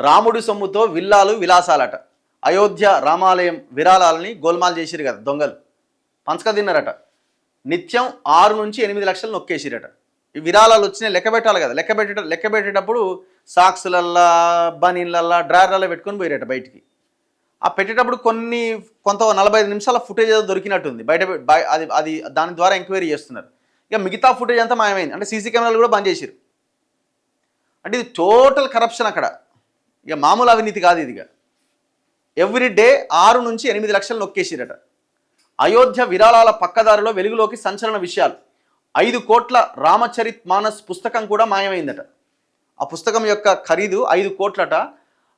రాముడి సొమ్ముతో విల్లాలు విలాసాలట. అయోధ్య రామాలయం విరాళాలని గోల్మాల్ చేసిరు కదా దొంగలు, పంచక తిన్నారట. నిత్యం 6 నుంచి 8 లక్షలు నొక్కేసిరట. ఈ విరాళాలు వచ్చినాయి లెక్క పెట్టాలి కదా, లెక్క పెట్టేటప్పుడు సాక్సులల్లా బనీన్లల్లా డ్రాయర్లలో పెట్టుకొని పోయారట బయటికి. ఆ పెట్టేటప్పుడు కొంత 45 నిమిషాల ఫుటేజ్ ఏదో దొరికినట్టుంది అది దాని ద్వారా ఎంక్వైరీ చేస్తున్నారు. ఇక మిగతా ఫుటేజ్ అంతా మాయమైంది. అంటే సీసీ కెమెరాలు కూడా బంద్ చేసిరు. అంటే ఇది టోటల్ కరప్షన్ అక్కడ, ఇక మామూలు అవినీతి కాదు ఇదిగా. ఎవ్రీ డే 6 నుంచి 8 లక్షలు నొక్కేసిరట. అయోధ్య విరాళాల పక్కదారిలో వెలుగులోకి సంచలన విషయాలు. 5 కోట్ల రామచరిత్ మానస్ పుస్తకం కూడా మాయమైందట. ఆ పుస్తకం యొక్క ఖరీదు 5 కోట్లట.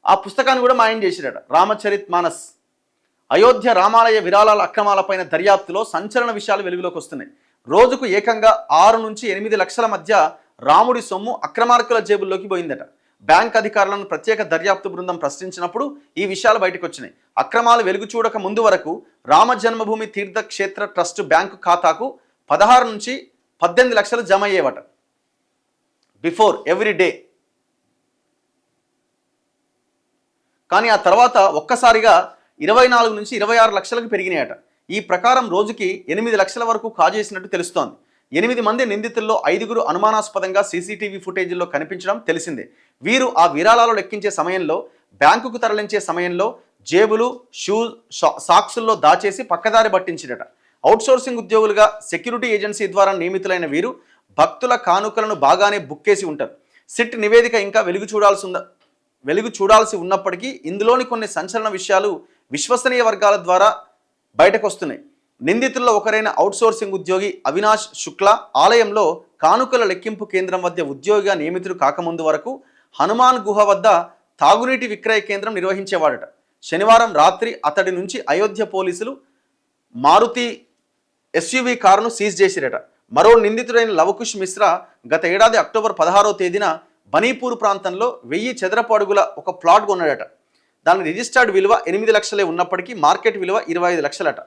ఆ పుస్తకాన్ని కూడా మాయం చేసిరట. రామచరిత్ మానస్. అయోధ్య రామాలయ విరాళాల అక్రమాలపైన దర్యాప్తులో సంచలన విషయాలు వెలుగులోకి వస్తున్నాయి. రోజుకు ఏకంగా 6 నుంచి 8 లక్షల మధ్య రాముడి సొమ్ము అక్రమార్కుల జేబుల్లోకి పోయిందట. బ్యాంక్ అధికారులను ప్రత్యేక దర్యాప్తు బృందం ప్రశ్నించినప్పుడు ఈ విషయాలు బయటకు వచ్చినాయి. అక్రమాలు వెలుగు చూడక ముందు వరకు రామ జన్మభూమి తీర్థక్షేత్ర ట్రస్ట్ బ్యాంకు ఖాతాకు 16 నుంచి 18 లక్షలు జమ అయ్యేవట బిఫోర్ ఎవ్రీ డే. కానీ ఆ తర్వాత ఒక్కసారిగా 24 నుంచి 26 లక్షలకు పెరిగినాయట. ఈ ప్రకారం రోజుకి 8 లక్షల వరకు కాజేసినట్టు తెలుస్తోంది. 8 మంది నిందితుల్లో 5గురు అనుమానాస్పదంగా సీసీటీవీ ఫుటేజీల్లో కనిపించడం తెలిసిందే. వీరు ఆ విరాళాలు లెక్కించే సమయంలో, బ్యాంకుకు తరలించే సమయంలో జేబులు, సాక్సుల్లో దాచేసి పక్కదారి పట్టించినట. అవుట్సోర్సింగ్ ఉద్యోగులుగా సెక్యూరిటీ ఏజెన్సీ ద్వారా నియమితులైన వీరు భక్తుల కానుకలను బాగానే బుక్కేసి ఉంటారు. సిట్ నివేదిక ఇంకా వెలుగు చూడాల్సి ఉన్నప్పటికీ ఇందులోని కొన్ని సంచలన విషయాలు విశ్వసనీయ వర్గాల ద్వారా బయటకు వస్తున్నాయి. నిందితుల్లో ఒకరైన అవుట్సోర్సింగ్ ఉద్యోగి అవినాష్ శుక్లా ఆలయంలో కానుకల లెక్కింపు కేంద్రం వద్ద ఉద్యోగిగా నియమితుడు కాకముందు వరకు హనుమాన్ గుహ వద్ద తాగునీటి విక్రయ కేంద్రం నిర్వహించేవాడట. శనివారం రాత్రి అతడి నుంచి అయోధ్య పోలీసులు మారుతి ఎస్యూవీ కారును సీజ్ చేసిరట. మరో నిందితుడైన లవకుష్ మిశ్రా గత ఏడాది అక్టోబర్ 16వ తేదీన బనీపూర్ ప్రాంతంలో 1000 చదరపు అడుగుల ఒక ప్లాట్ కొన్నాడట. దాని రిజిస్టర్డ్ విలువ 8 లక్షలే ఉన్నప్పటికీ మార్కెట్ విలువ 25 లక్షలట.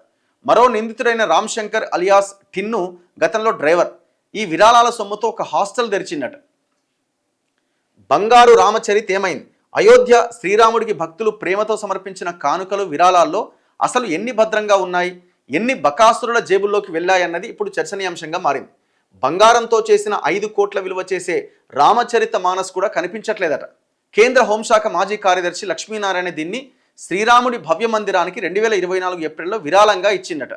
మరో నిందితుడైన రామ్ శంకర్ అలియాస్ టిన్ను గతంలో డ్రైవర్. ఈ విరాళాల సొమ్ముతో ఒక హాస్టల్ తెరిచిందట. బంగారు రామచరిత్ ఏమైంది? అయోధ్య శ్రీరాముడికి భక్తులు ప్రేమతో సమర్పించిన కానుకలు, విరాళాల్లో అసలు ఎన్ని భద్రంగా ఉన్నాయి, ఎన్ని బకాసురుల జేబుల్లోకి వెళ్ళాయన్నది ఇప్పుడు చర్చనీయాంశంగా మారింది. బంగారంతో చేసిన 5 కోట్ల విలువ చేసే రామచరిత మానస్ కూడా కనిపించట్లేదట. కేంద్ర హోంశాఖ మాజీ కార్యదర్శి లక్ష్మీనారాయణ దీన్ని శ్రీరాముడి భవ్య మందిరానికి 2024 ఏప్రిల్లో విరాళంగా ఇచ్చిందట.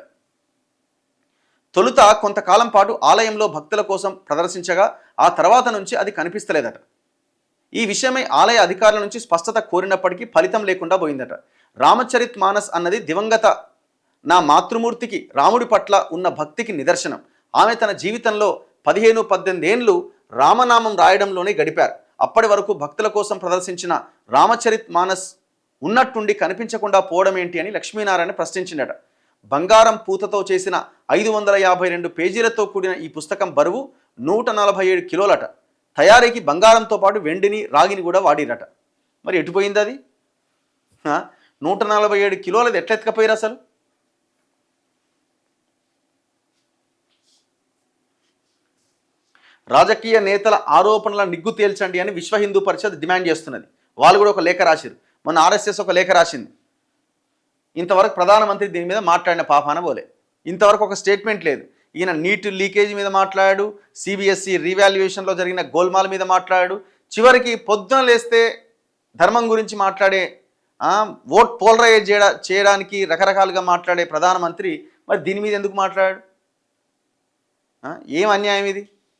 తొలుత కొంతకాలం పాటు ఆలయంలో భక్తుల కోసం ప్రదర్శించగా ఆ తర్వాత నుంచి అది కనిపిస్తలేదట. ఈ విషయమై ఆలయ అధికారుల నుంచి స్పష్టత కోరినప్పటికీ ఫలితం లేకుండా పోయిందట. రామచరిత్ మానస్ అన్నది దివంగత నా మాతృమూర్తికి రాముడి పట్ల ఉన్న భక్తికి నిదర్శనం. ఆమె తన జీవితంలో 15-18 ఏళ్ళు రామనామం రాయడంలోనే గడిపారు. అప్పటి వరకు భక్తుల కోసం ప్రదర్శించిన రామచరిత్ మానస్ ఉన్నట్టుండి కనిపించకుండా పోవడం ఏంటి అని లక్ష్మీనారాయణ ప్రశ్నించిందట. బంగారం పూతతో చేసిన 552 పేజీలతో కూడిన ఈ పుస్తకం బరువు 147 కిలోలట. తయారీకి బంగారంతో పాటు వెండిని, రాగిని కూడా వాడిరట. మరి ఎటుపోయింది అది? 147 కిలోలది ఎట్లా ఎత్తుకపోయారు అసలు? రాజకీయ నేతల ఆరోపణల నిగ్గు తేల్చండి అని విశ్వ హిందూ పరిషత్ డిమాండ్ చేస్తున్నది. వాళ్ళు కూడా ఒక లేఖ రాశారు. మొన్న ఆర్ఎస్ఎస్ ఒక లేఖ రాసింది. ఇంతవరకు ప్రధానమంత్రి దీని మీద మాట్లాడిన పాపాన పోలే. ఇంతవరకు ఒక స్టేట్మెంట్ లేదు. ఈయన నీట్ లీకేజ్ మీద మాట్లాడాడు, సిబిఎస్ఈ రీవాల్యుయేషన్లో జరిగిన గోల్మాల్ మీద మాట్లాడాడు. చివరికి పొద్దున లేస్తే ధర్మం గురించి మాట్లాడే, ఓట్ పోలరైజ్ చేయడానికి రకరకాలుగా మాట్లాడే ప్రధానమంత్రి మరి దీని మీద ఎందుకు మాట్లాడాడు? ఏం అన్యాయం ఇది?